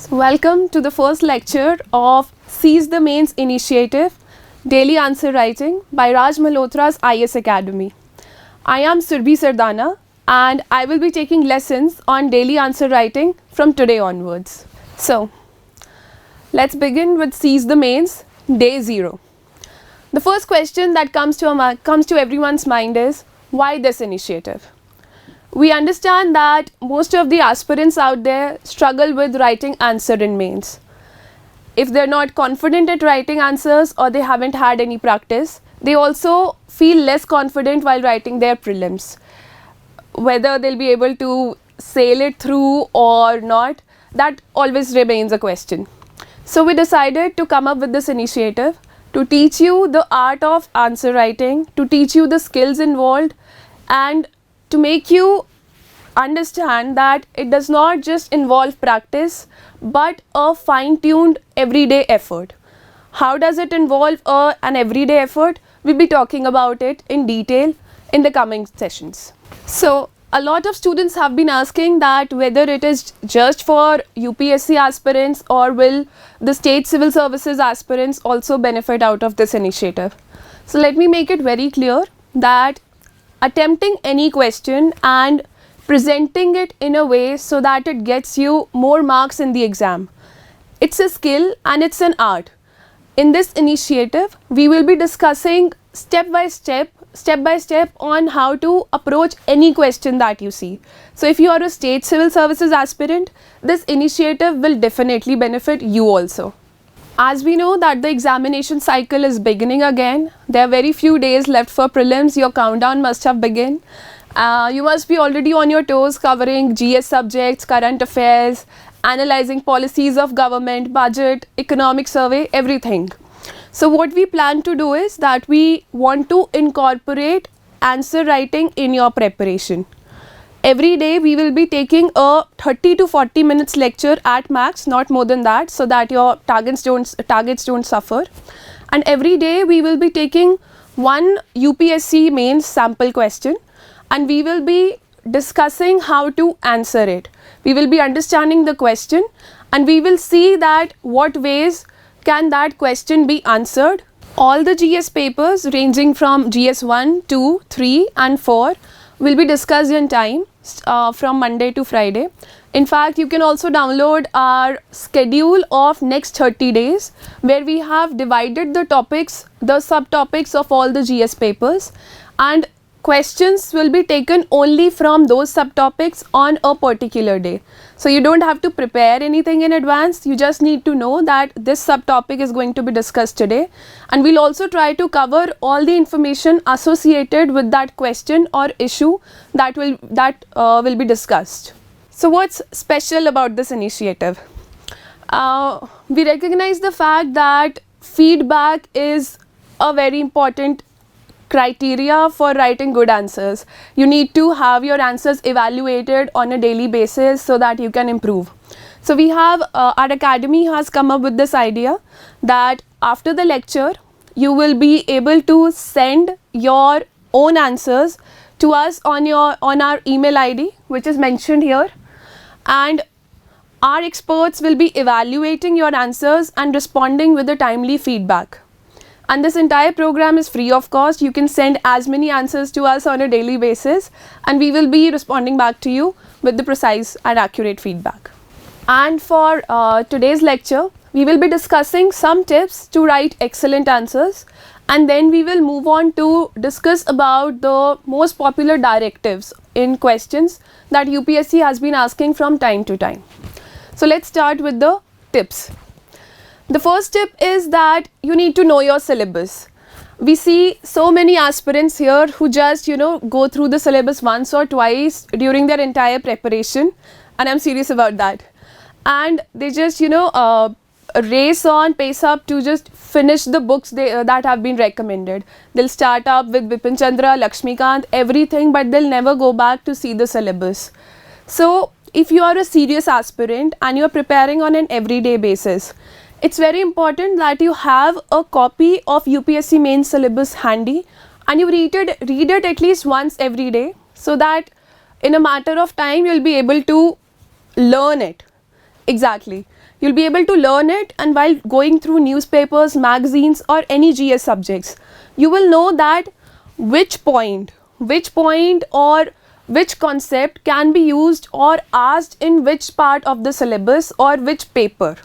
Welcome to the first lecture of Seize the Mains Initiative, Daily Answer Writing by Malhotra's IS Academy. I am Surbhi Sardana and I will be taking lessons on daily answer writing from today onwards. So, let's begin with Seize the Mains, Day 0. The first question that comes to everyone's mind is, why this initiative? We understand that most of the aspirants out there struggle with writing answer in mains. If they're not confident at writing answers or they haven't had any practice, they also feel less confident while writing their prelims. Whether they'll be able to sail it through or not, that always remains a question. So we decided to come up with this initiative to teach you the art of answer writing, to teach you the skills involved, and to make you understand that it does not just involve practice but a fine-tuned everyday effort. How does it involve an everyday effort? We'll be talking about it in detail in the coming sessions. So a lot of students have been asking that whether it is just for UPSC aspirants or will the state civil services aspirants also benefit out of this initiative. So let me make it very clear that attempting any question and presenting it in a way so that it gets you more marks in the exam. It's a skill and it's an art. In this initiative, we will be discussing step by step on how to approach any question that you see. So if you are a state civil services aspirant, this initiative will definitely benefit you also. As we know that the examination cycle is beginning again, there are very few days left for prelims. Your countdown must have begun. You must be already on your toes covering GS subjects, current affairs, analyzing policies of government, budget, economic survey, everything. So what we plan to do is that we want to incorporate answer writing in your preparation. Every day we will be taking a 30 to 40 minutes lecture at max, not more than that, so that your targets don't suffer. And every day we will be taking one UPSC mains sample question and we will be discussing how to answer it. We will be understanding the question and we will see that what ways can that question be answered. All the GS papers ranging from GS 1, 2, 3 and 4 will be discussed in time from Monday to Friday. In fact, you can also download our schedule of next 30 days where we have divided the topics, the subtopics of all the GS papers, and questions will be taken only from those subtopics on a particular day. So you don't have to prepare anything in advance, you just need to know that this subtopic is going to be discussed today, and we'll also try to cover all the information associated with that question or issue that will be discussed. So what's special about this initiative? We recognize the fact that feedback is a very important criteria for writing good answers. You need to have your answers evaluated on a daily basis so that you can improve. So we have, our academy has come up with this idea that after the lecture, you will be able to send your own answers to us on our email ID, which is mentioned here, and our experts will be evaluating your answers and responding with the timely feedback. And this entire program is free of cost. You can send as many answers to us on a daily basis and we will be responding back to you with the precise and accurate feedback. And for today's lecture, we will be discussing some tips to write excellent answers, and then we will move on to discuss about the most popular directives in questions that UPSC has been asking from time to time. So let's start with the tips. The first tip is that you need to know your syllabus. We see so many aspirants here who just go through the syllabus once or twice during their entire preparation, and I'm serious about that. And they just race on, pace up to just finish the books that have been recommended. They'll start up with Bipin Chandra, Lakshmikant, everything, but they'll never go back to see the syllabus. So if you are a serious aspirant and you're preparing on an everyday basis, it's very important that you have a copy of UPSC mains syllabus handy and you read it at least once every day, so that in a matter of time you'll be able to learn it. Exactly. You'll be able to learn it, and while going through newspapers, magazines or any GS subjects, you will know that which point or which concept can be used or asked in which part of the syllabus or which paper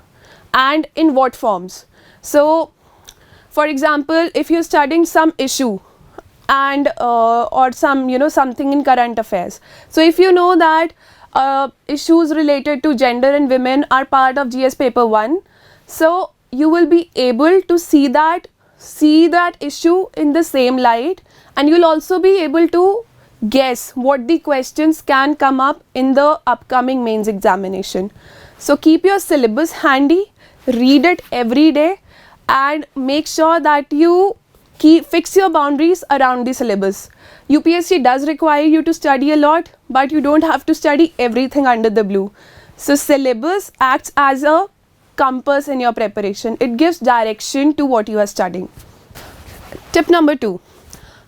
and in what forms. So for example, if you're studying some issue and or some something in current affairs, so if you know that issues related to gender and women are part of GS paper 1, so you will be able to see that issue in the same light, and you'll also be able to guess what the questions can come up in the upcoming mains examination. So keep your syllabus handy, read it every day, and make sure that you fix your boundaries around the syllabus. UPSC does require you to study a lot, but you don't have to study everything under the blue. So syllabus acts as a compass in your preparation. It gives direction to what you are studying. Tip number 2.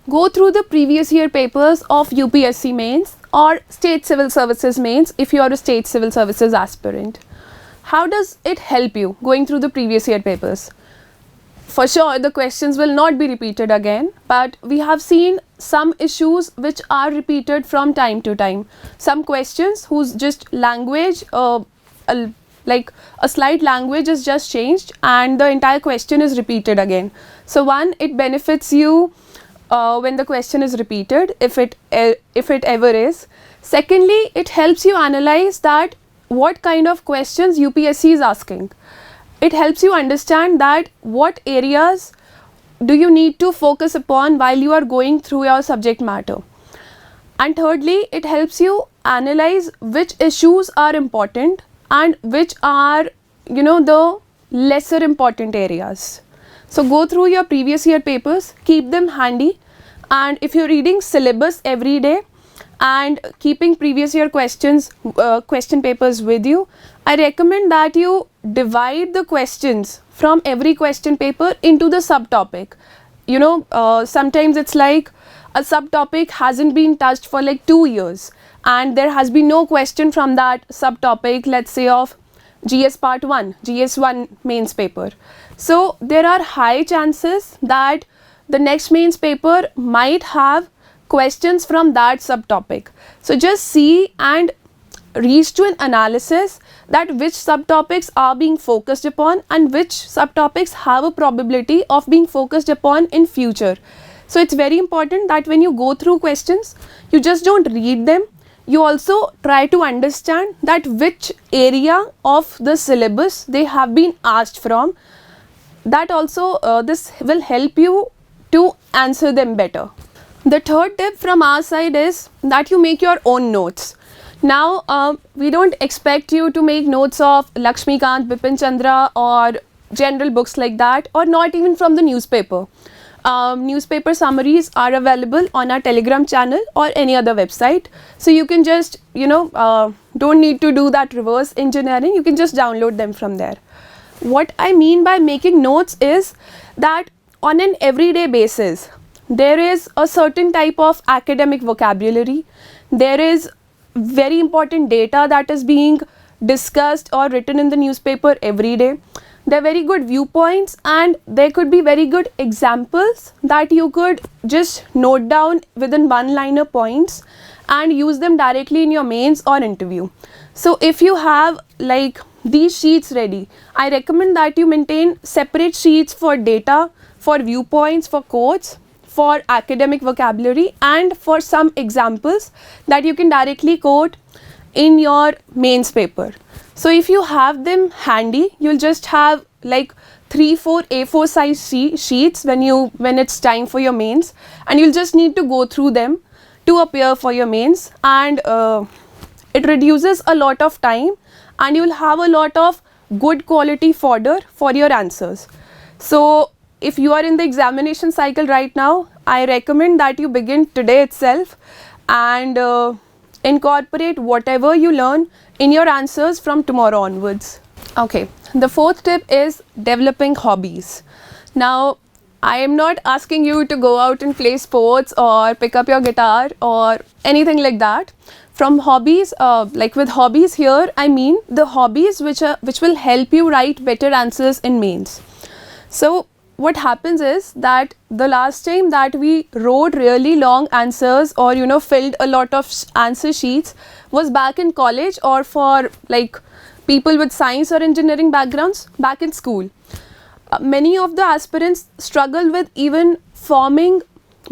Go through the previous year papers of UPSC mains or State Civil Services mains if you are a State Civil Services aspirant. How does it help you going through the previous year papers? For sure, the questions will not be repeated again, but we have seen some issues which are repeated from time to time. Some questions whose just language, like a slight language is just changed and the entire question is repeated again. So one, it benefits you when the question is repeated, if it ever is. Secondly, it helps you analyze that what kind of questions UPSC is asking. It helps you understand that what areas do you need to focus upon while you are going through your subject matter. And thirdly, it helps you analyze which issues are important and which are the lesser important areas. So go through your previous year papers, keep them handy, and if you're reading syllabus every day and keeping previous year question papers with you, I recommend that you divide the questions from every question paper into the subtopic. Sometimes it's like a subtopic hasn't been touched for like 2 years and there has been no question from that subtopic, let's say of GS part 1, GS1 mains paper. So there are high chances that the next mains paper might have questions from that subtopic. So just see and reach to an analysis that which subtopics are being focused upon and which subtopics have a probability of being focused upon in future. So it's very important that when you go through questions, you just don't read them, you also try to understand that which area of the syllabus they have been asked from. That also this will help you to answer them better. The third tip from our side is that you make your own notes. Now, we don't expect you to make notes of Lakshmikant, Bipin Chandra or general books like that, or not even from the newspaper. Newspaper summaries are available on our Telegram channel or any other website. So you can just, don't need to do that reverse engineering. You can just download them from there. What I mean by making notes is that on an everyday basis, there is a certain type of academic vocabulary. There is very important data that is being discussed or written in the newspaper every day. There are very good viewpoints and there could be very good examples that you could just note down within one-liner points and use them directly in your mains or interview. So if you have like these sheets ready, I recommend that you maintain separate sheets for data, for viewpoints, for quotes, for academic vocabulary and for some examples that you can directly quote in your mains paper. So if you have them handy, you'll just have like 3-4 A4 size sheets when it's time for your mains, and you'll just need to go through them to appear for your mains, and it reduces a lot of time and you'll have a lot of good quality fodder for your answers. So if you are in the examination cycle right now, I recommend that you begin today itself and incorporate whatever you learn in your answers from tomorrow onwards. Okay, the fourth tip is developing hobbies. Now, I am not asking you to go out and play sports or pick up your guitar or anything like that. From hobbies, like with hobbies here, I mean the hobbies which will help you write better answers in mains. So what happens is that the last time that we wrote really long answers or filled a lot of answer sheets was back in college, or for like people with science or engineering backgrounds back in school. Many of the aspirants struggle with even forming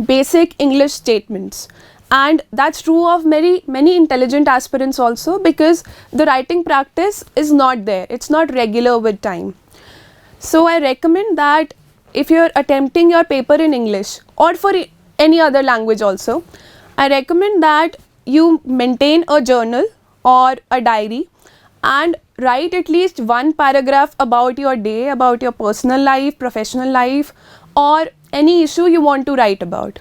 basic English statements, and that's true of many intelligent aspirants also, because the writing practice is not there, it's not regular with time. So I recommend that if you're attempting your paper in English or for any other language also, I recommend that you maintain a journal or a diary and write at least one paragraph about your day, about your personal life, professional life, or any issue you want to write about,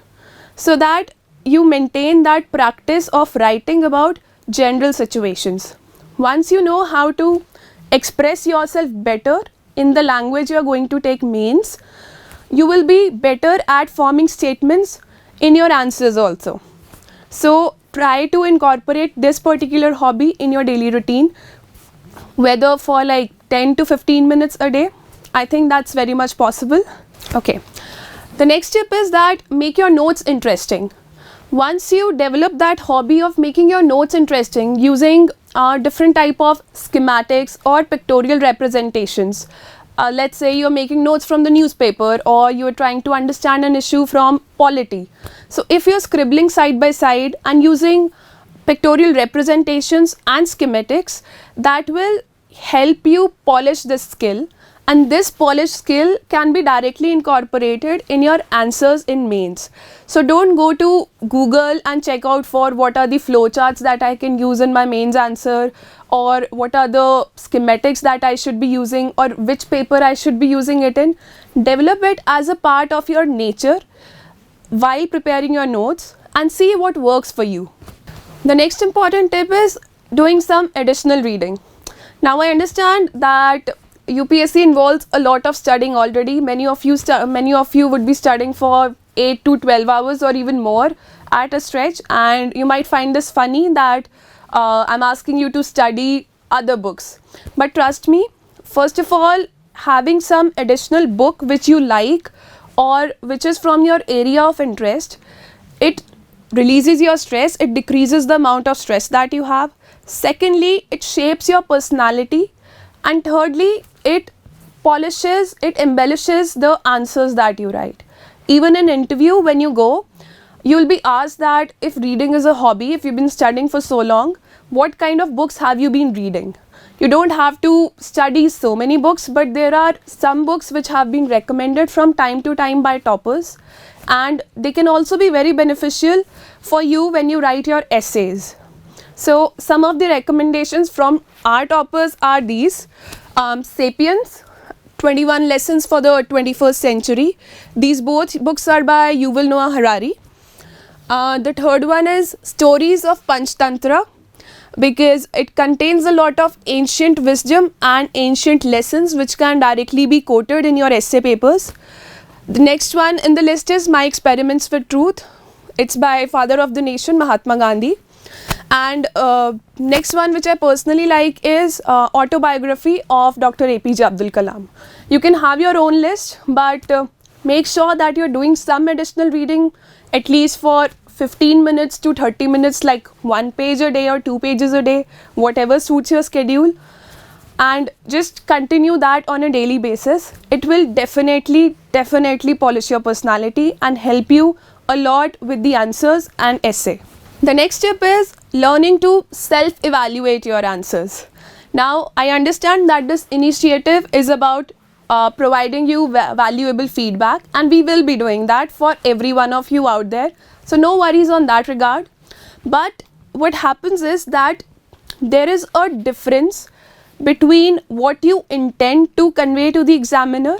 so that you maintain that practice of writing about general situations. Once you know how to express yourself better in the language you are going to take mains, you will be better at forming statements in your answers also. So try to incorporate this particular hobby in your daily routine, whether for like 10 to 15 minutes a day. I think that's very much possible. Okay. The next tip is that make your notes interesting. Once you develop that hobby of making your notes interesting using different type of schematics or pictorial representations, let's say you're making notes from the newspaper or you're trying to understand an issue from polity. So if you're scribbling side by side and using pictorial representations and schematics, that will help you polish this skill, and this polished skill can be directly incorporated in your answers in mains. So don't go to Google and check out for what are the flowcharts that I can use in my mains answer, or what are the schematics that I should be using, or which paper I should be using it in. Develop it as a part of your nature while preparing your notes and see what works for you. The next important tip is doing some additional reading. Now I understand that UPSC involves a lot of studying already. Many of you would be studying for 8 to 12 hours or even more at a stretch, and you might find this funny that I'm asking you to study other books. But trust me, first of all, having some additional book which you like or which is from your area of interest, it releases your stress, it decreases the amount of stress that you have. Secondly, it shapes your personality, and thirdly, it polishes, it embellishes the answers that you write. Even in interview, when you go, you will be asked that if reading is a hobby, if you've been studying for so long, what kind of books have you been reading? You don't have to study so many books, but there are some books which have been recommended from time to time by toppers, and they can also be very beneficial for you when you write your essays. So some of the recommendations from our toppers are these: Sapiens, 21 Lessons for the 21st Century. These both books are by Yuval Noah Harari. The third one is Stories of Panchtantra, because it contains a lot of ancient wisdom and ancient lessons which can directly be quoted in your essay papers. The next one in the list is My Experiments with Truth. It's by Father of the Nation, Mahatma Gandhi. And next one which I personally like is Autobiography of Dr. APJ Abdul Kalam. You can have your own list, but make sure that you're doing some additional reading at least for 15 minutes to 30 minutes, like 1 page a day or 2 pages a day, whatever suits your schedule, and just continue that on a daily basis. It will definitely polish your personality and help you a lot with the answers and essay. The next step is learning to self-evaluate your answers. Now, I understand that this initiative is about providing you valuable feedback, and we will be doing that for every one of you out there. So no worries on that regard. But what happens is that there is a difference between what you intend to convey to the examiner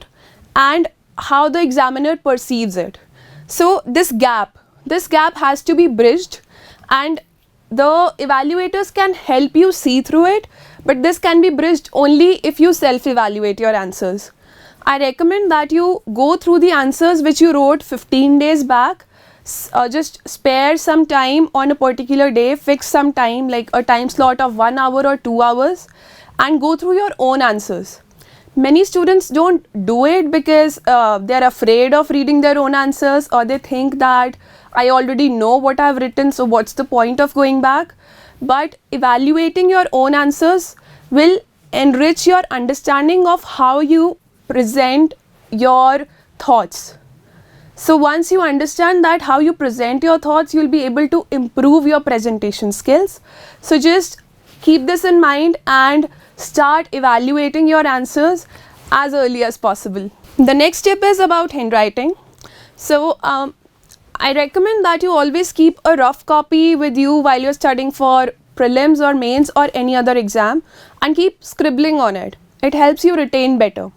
and how the examiner perceives it. So this gap has to be bridged, and the evaluators can help you see through it, but this can be bridged only if you self-evaluate your answers. I recommend that you go through the answers which you wrote 15 days back. Just spare some time on a particular day, fix some time like a time slot of 1 hour or 2 hours, and go through your own answers. Many students don't do it because they're afraid of reading their own answers, or they think that I already know what I've written, so what's the point of going back? But evaluating your own answers will enrich your understanding of how you present your thoughts. So once you understand that how you present your thoughts, you'll be able to improve your presentation skills. So just keep this in mind and start evaluating your answers as early as possible. The next step is about handwriting. So I recommend that you always keep a rough copy with you while you're studying for prelims or mains or any other exam, and keep scribbling on it. It helps you retain better.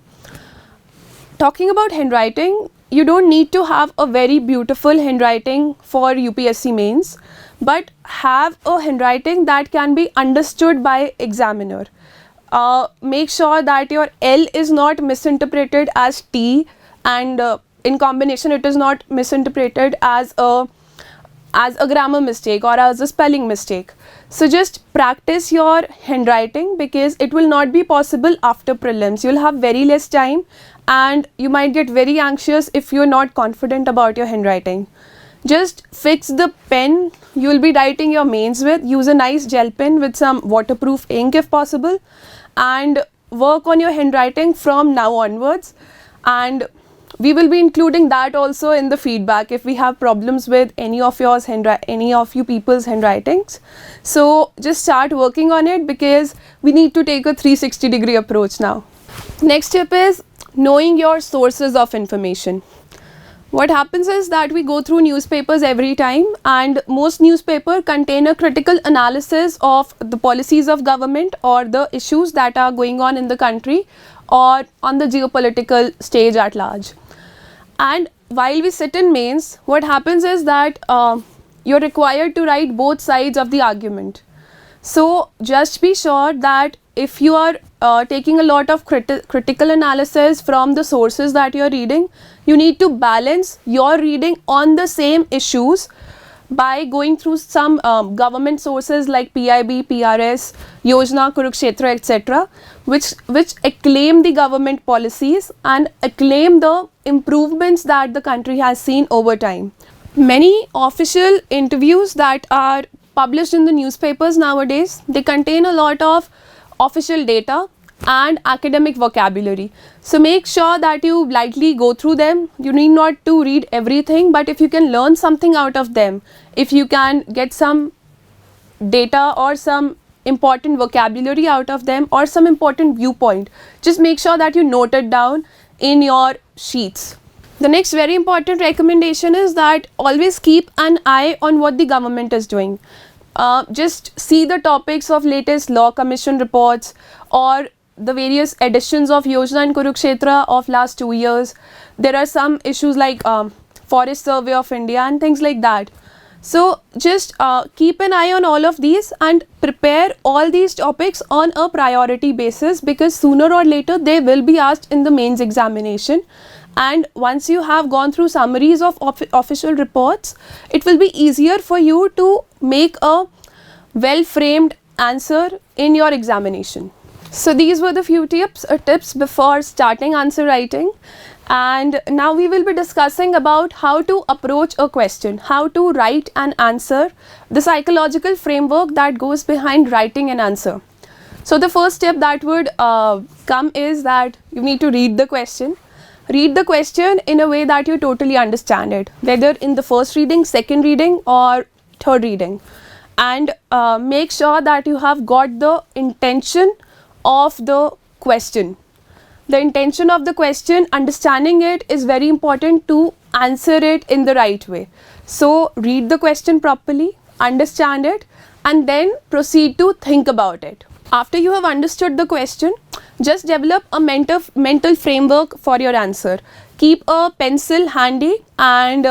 Talking about handwriting, you don't need to have a very beautiful handwriting for UPSC mains, but have a handwriting that can be understood by examiner. Make sure that your L is not misinterpreted as T, and in combination it is not misinterpreted as a grammar mistake or as a spelling mistake. So just practice your handwriting, because it will not be possible after prelims. You'll have very less time and you might get very anxious if you're not confident about your handwriting. Just fix the pen you will be writing your mains with. Use a nice gel pen with some waterproof ink if possible, and work on your handwriting from now onwards. And we will be including that also in the feedback if we have problems with any of you people's handwritings. So just start working on it, because we need to take a 360-degree approach now. Next step is knowing your sources of information. What happens is that we go through newspapers every time, and most newspapers contain a critical analysis of the policies of government or the issues that are going on in the country or on the geopolitical stage at large. And while we sit in mains, what happens is that you're required to write both sides of the argument. So just be sure that if you are taking a lot of critical analysis from the sources that you're reading, you need to balance your reading on the same issues by going through some government sources like PIB, PRS, Yojana, Kurukshetra, etc., which acclaim the government policies and acclaim the improvements that the country has seen over time. Many official interviews that are published in the newspapers nowadays, they contain a lot of official data and academic vocabulary. So make sure that you lightly go through them. You need not to read everything, but if you can learn something out of them, if you can get some data or some important vocabulary out of them or some important viewpoint, just make sure that you note it down in your sheets. The next very important recommendation is that always keep an eye on what the government is doing. Just see the topics of latest law commission reports or the various editions of Yojana and Kurukshetra of last 2 years. There are some issues like Forest Survey of India and things like that. So just keep an eye on all of these and prepare all these topics on a priority basis, because sooner or later they will be asked in the mains examination. And once you have gone through summaries of official reports, it will be easier for you to make a well-framed answer in your examination. So these were the few tips before starting answer writing. And now we will be discussing about how to approach a question, how to write an answer, the psychological framework that goes behind writing an answer. So the first step that would come is that you need to read the question. Read the question in a way that you totally understand it, whether in the first reading, second reading or third reading. And make sure that you have got the intention of the question. The intention of the question, understanding it is very important to answer it in the right way. So read the question properly, understand it, and then proceed to think about it. After you have understood the question, just develop a mental framework for your answer. Keep a pencil handy and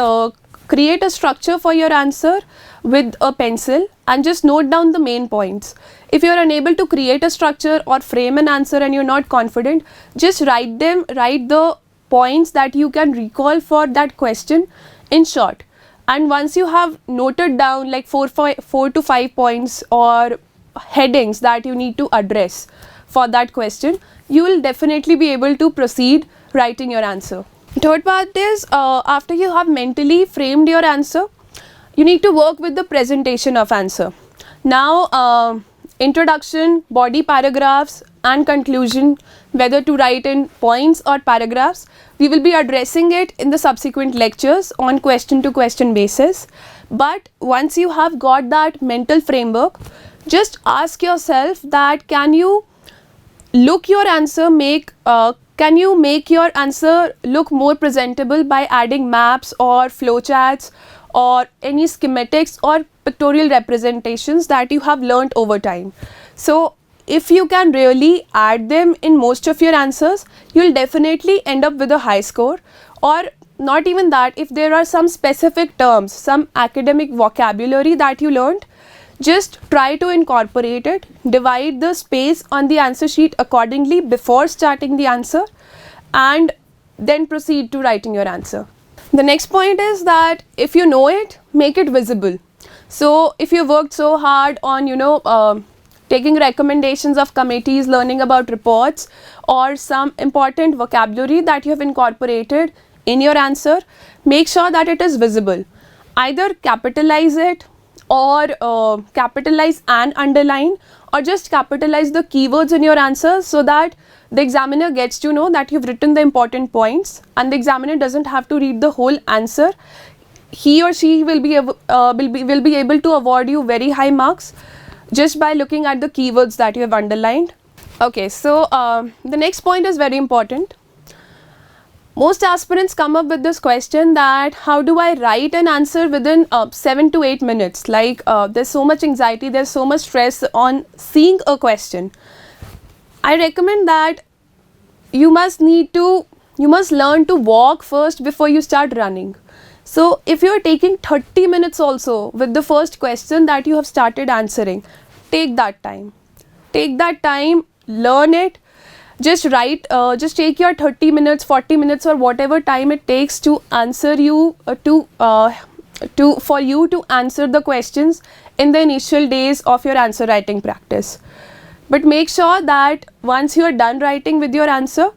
create a structure for your answer. with a pencil and just note down the main points. If you're unable to create a structure or frame an answer and you're not confident, just write the points that you can recall for that question in short. And once you have noted down like 4 to 5 points or headings that you need to address for that question, you will definitely be able to proceed writing your answer. Third part is, after you have mentally framed your answer, you need to work with the presentation of answer. Now, introduction, body paragraphs and conclusion, whether to write in points or paragraphs, we will be addressing it in the subsequent lectures on question to question basis. But once you have got that mental framework, just ask yourself that can you make your answer look more presentable by adding maps or flowcharts or any schematics or pictorial representations that you have learnt over time. So if you can really add them in most of your answers, you will definitely end up with a high score. Or not even that, if there are some specific terms, some academic vocabulary that you learnt, just try to incorporate it, divide the space on the answer sheet accordingly before starting the answer, and then proceed to writing your answer. The next point is that if you know it, make it visible. So if you worked so hard on taking recommendations of committees, learning about reports or some important vocabulary that you have incorporated in your answer, make sure that it is visible. Either capitalize it or capitalize and underline, or just capitalize the keywords in your answer so that the examiner gets to know that you've written the important points and the examiner doesn't have to read the whole answer. He or she will be able to award you very high marks just by looking at the keywords that you have underlined. Okay, so the next point is very important. Most aspirants come up with this question that how do I write an answer within 7 to 8 minutes? Like there's so much anxiety, there's so much stress on seeing a question. I recommend that you must learn to walk first before you start running. So if you are taking 30 minutes also with the first question that you have started answering, take that time, learn it. Just write, just take your 30 minutes, 40 minutes or whatever time it takes to answer you, for you to answer the questions in the initial days of your answer writing practice. But make sure that once you are done writing with your answer,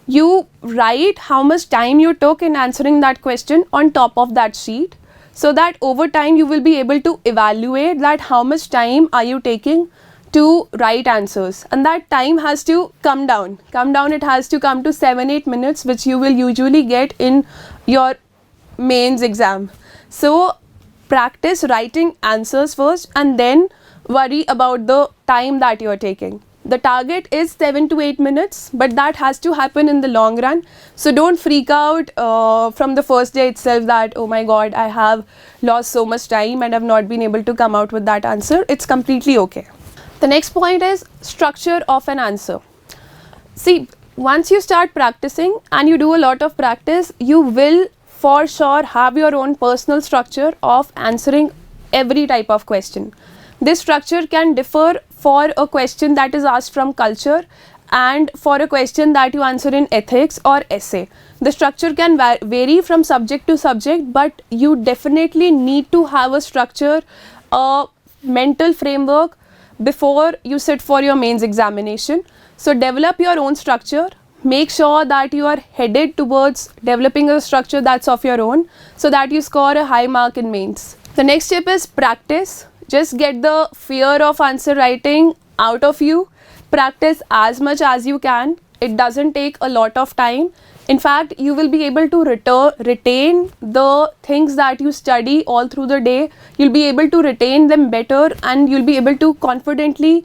you write how much time you took in answering that question on top of that sheet, so that over time you will be able to evaluate that how much time are you taking to write answers, and that time has to come down. It has to come to 7-8 minutes, which you will usually get in your mains exam. So practice writing answers first and then worry about the time that you are taking. The target is 7 to 8 minutes, but that has to happen in the long run. So don't freak out from the first day itself that, oh my god, I have lost so much time and have not been able to come out with that answer. It's completely okay. The next point is structure of an answer. See, once you start practicing and you do a lot of practice, you will for sure have your own personal structure of answering every type of question. This structure can differ for a question that is asked from culture and for a question that you answer in ethics or essay. The structure can vary from subject to subject, but you definitely need to have a structure, a mental framework before you sit for your mains examination. So develop your own structure. Make sure that you are headed towards developing a structure that's of your own so that you score a high mark in mains. The next step is practice. Just get the fear of answer writing out of you. Practice as much as you can. It doesn't take a lot of time. In fact, you will be able to retain the things that you study all through the day. You'll be able to retain them better and you'll be able to confidently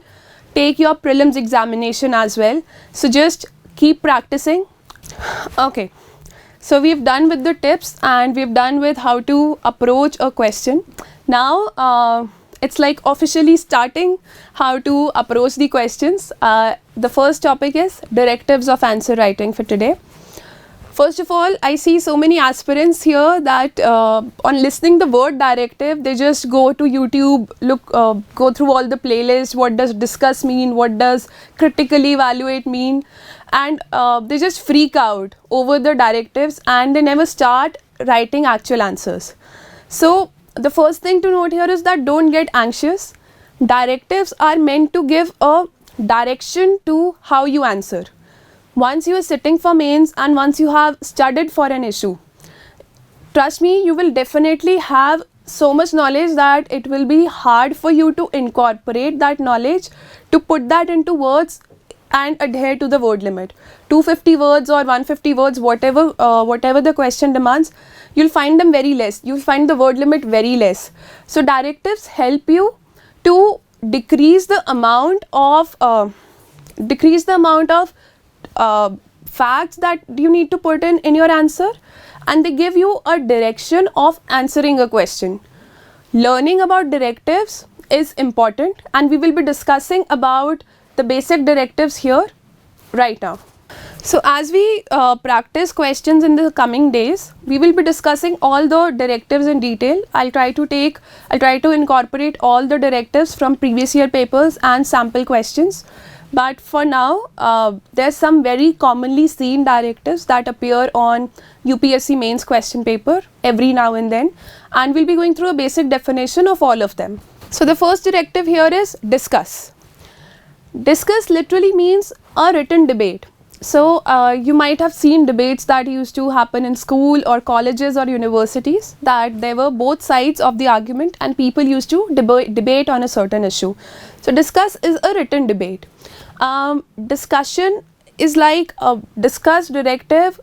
take your prelims examination as well. So just keep practicing. Okay, so we've done with the tips and we've done with how to approach a question. Now, it's like officially starting how to approach the questions. The first topic is directives of answer writing for today. First of all, I see so many aspirants here that on listening the word directive, they just go to YouTube, go through all the playlists. What does discuss mean? What does critically evaluate mean? And they just freak out over the directives and they never start writing actual answers. So the first thing to note here is that don't get anxious. Directives are meant to give a direction to how you answer. Once you are sitting for mains and once you have studied for an issue, trust me, you will definitely have so much knowledge that it will be hard for you to incorporate that knowledge, to put that into words and adhere to the word limit. 250 words or 150 words, whatever the question demands, you'll find them very less. You'll find the word limit very less. So directives help you to decrease the amount of facts that you need to put in your answer, and they give you a direction of answering a question. Learning about directives is important, and we will be discussing about the basic directives here right now. So as we practice questions in the coming days, we will be discussing all the directives in detail. I'll try to incorporate all the directives from previous year papers and sample questions. But for now, there's some very commonly seen directives that appear on UPSC mains question paper every now and then, and we'll be going through a basic definition of all of them. So the first directive here is discuss. Discuss literally means a written debate. So you might have seen debates that used to happen in school or colleges or universities, that there were both sides of the argument and people used to debate on a certain issue. So discuss is a written debate. Discussion is like a discuss directive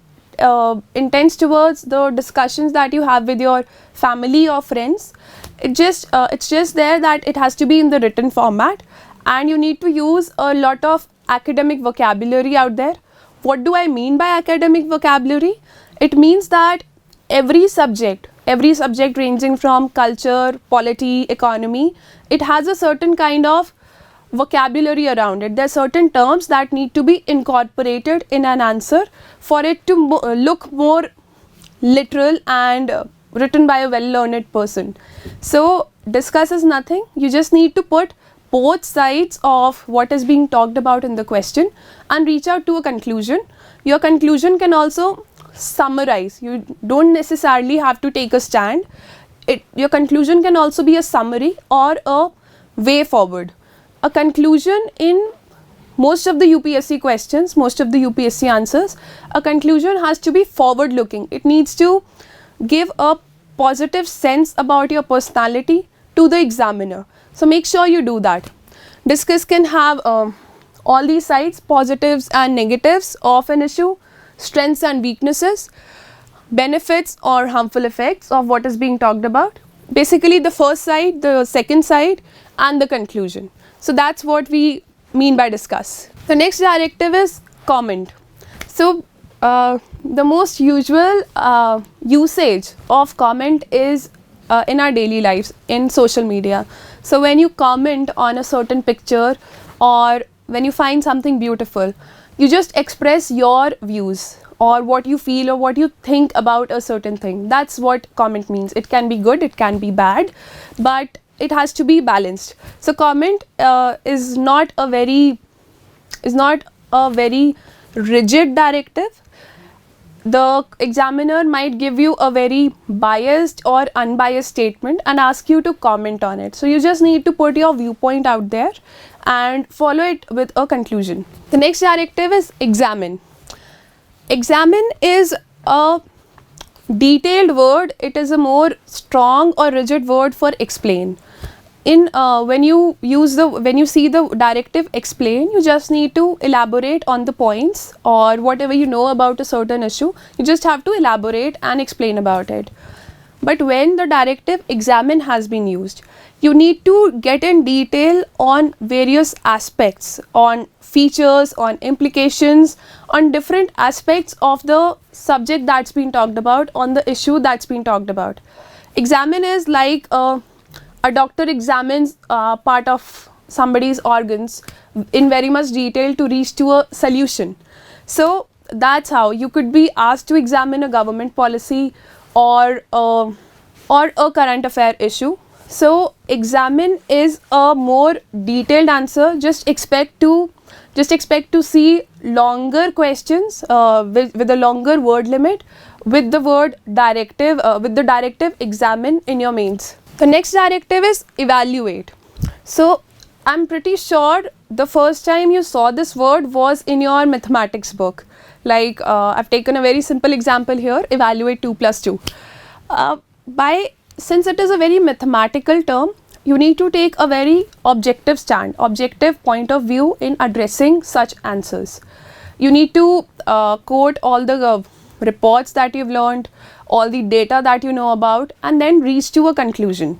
intends towards the discussions that you have with your family or friends. It's just there that it has to be in the written format, and you need to use a lot of academic vocabulary out there. What do I mean by academic vocabulary? It means that every subject ranging from culture, polity, economy, it has a certain kind of vocabulary around it. There are certain terms that need to be incorporated in an answer for it to look more literal and written by a well-learned person. So discuss is nothing. You just need to put both sides of what is being talked about in the question and reach out to a conclusion. Your conclusion can also summarize. You don't necessarily have to take a stand. Your conclusion can also be a summary or a way forward. A conclusion in most of the UPSC questions, most of the UPSC answers, a conclusion has to be forward looking. It needs to give a positive sense about your personality to the examiner. So make sure you do that. Discuss can have all these sides, positives and negatives of an issue, strengths and weaknesses, benefits or harmful effects of what is being talked about. Basically the first side, the second side and the conclusion. So that's what we mean by discuss. The next directive is comment. So the most usual usage of comment is in our daily lives in social media. So when you comment on a certain picture or when you find something beautiful, you just express your views or what you feel or what you think about a certain thing. That's what comment means. It can be good, it can be bad, but it has to be balanced. So comment is not a very rigid directive. The examiner might give you a very biased or unbiased statement and ask you to comment on it. So you just need to put your viewpoint out there and follow it with a conclusion. The next directive is examine. Examine is a detailed word. It is a more strong or rigid word for explain. When you see the directive explain, you just need to elaborate on the points or whatever you know about a certain issue. You just have to elaborate and explain about it. But when the directive examine has been used, you need to get in detail on various aspects, on features, on implications, on different aspects of the subject that's been talked about, on the issue that's been talked about. Examine is like a doctor examines part of somebody's organs in very much detail to reach to a solution. So that's how you could be asked to examine a government policy or a current affair issue. So examine is a more detailed answer. Just expect to see longer questions with a longer word limit with the word directive, with the directive examine in your mains. The next directive is evaluate. So I'm pretty sure the first time you saw this word was in your mathematics book. Like I've taken a very simple example here, evaluate 2 plus 2. Since it is a very mathematical term, you need to take a very objective stand, objective point of view in addressing such answers. You need to quote all the reports that you've learned, all the data that you know about, and then reach to a conclusion.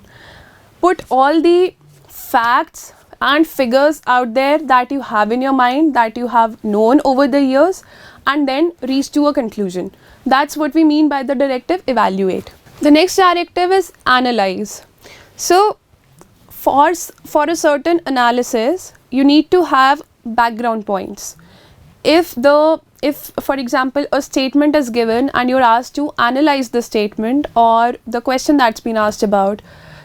Put all the facts and figures out there that you have in your mind, that you have known over the years, and then reach to a conclusion. That's what we mean by the directive evaluate. The next directive is analyze. So for a certain analysis, you need to have background points. If for example a statement is given and you're asked to analyze the statement or the question that's been asked about,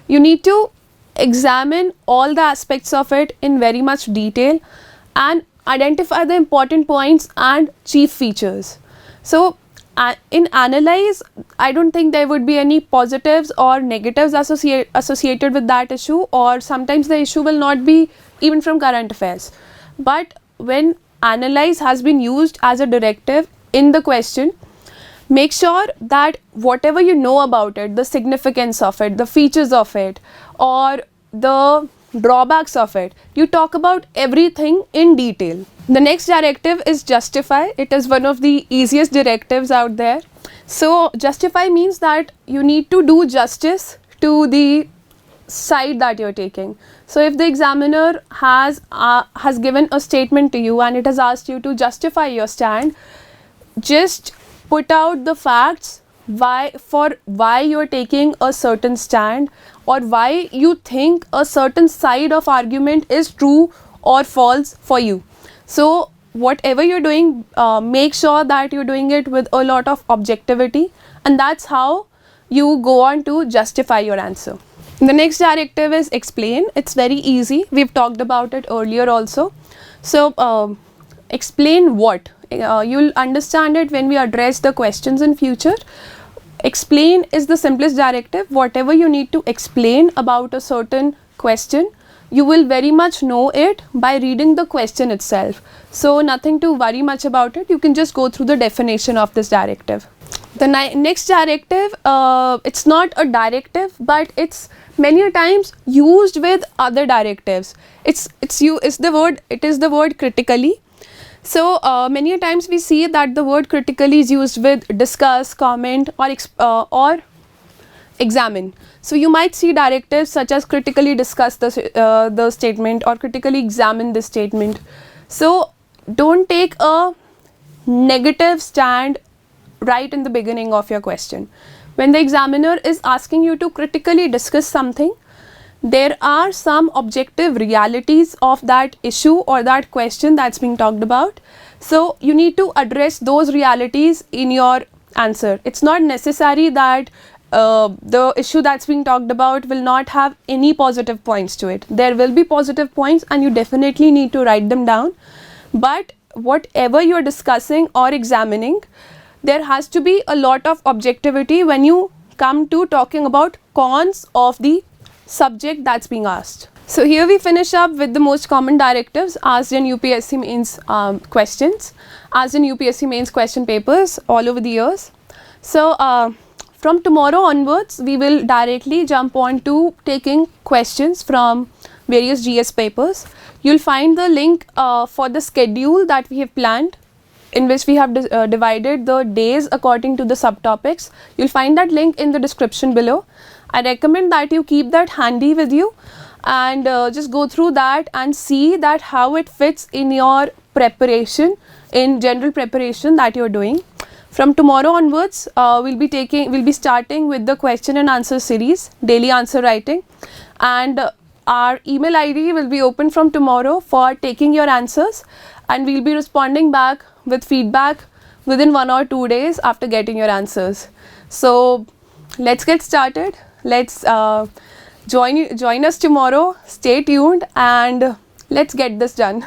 you need to examine all the aspects of it in very much detail and identify the important points and chief features. So in analyze, I don't think there would be any positives or negatives associated with that issue, or sometimes the issue will not be even from current affairs. But when analyze has been used as a directive in the question, make sure that whatever you know about it, the significance of it, the features of it, or the drawbacks of it, you talk about everything in detail. The next directive is justify. It is one of the easiest directives out there. So justify means that you need to do justice to the side that you're taking. So if the examiner has given a statement to you and it has asked you to justify your stand, just put out the facts why you're taking a certain stand, or why you think a certain side of argument is true or false for you. So whatever you're doing, make sure that you're doing it with a lot of objectivity, and that's how you go on to justify your answer. The next directive is explain. It's very easy. We've talked about it earlier also. So explain what? You'll understand it when we address the questions in future. Explain is the simplest directive. Whatever you need to explain about a certain question, you will very much know it by reading the question itself. So nothing to worry much about it. You can just go through the definition of this directive. The next directive, it's not a directive, but it's many times used with other directives. It is the word critically. So many times we see that the word critically is used with discuss, comment, or examine. So you might see directives such as critically discuss the statement or critically examine the statement. So don't take a negative stand right in the beginning of your question. When the examiner is asking you to critically discuss something, there are some objective realities of that issue or that question that's being talked about. So you need to address those realities in your answer. It's not necessary that the issue that's being talked about will not have any positive points to it. There will be positive points and you definitely need to write them down. But whatever you're discussing or examining, there has to be a lot of objectivity when you come to talking about cons of the subject that's being asked. So here we finish up with the most common directives asked in UPSC mains questions, asked in UPSC mains question papers all over the years. So from tomorrow onwards, we will directly jump on to taking questions from various GS papers. You'll find the link for the schedule that we have planned, in which we have divided the days according to the subtopics. You'll find that link in the description below. I recommend that you keep that handy with you and just go through that and see that how it fits in your preparation, in general preparation that you're doing. From tomorrow onwards, we'll be starting with the question and answer series, daily answer writing, and our email ID will be open from tomorrow for taking your answers, and we'll be responding back with feedback within 1 or 2 days after getting your answers. So let's get started. Let's join us tomorrow. Stay tuned and let's get this done.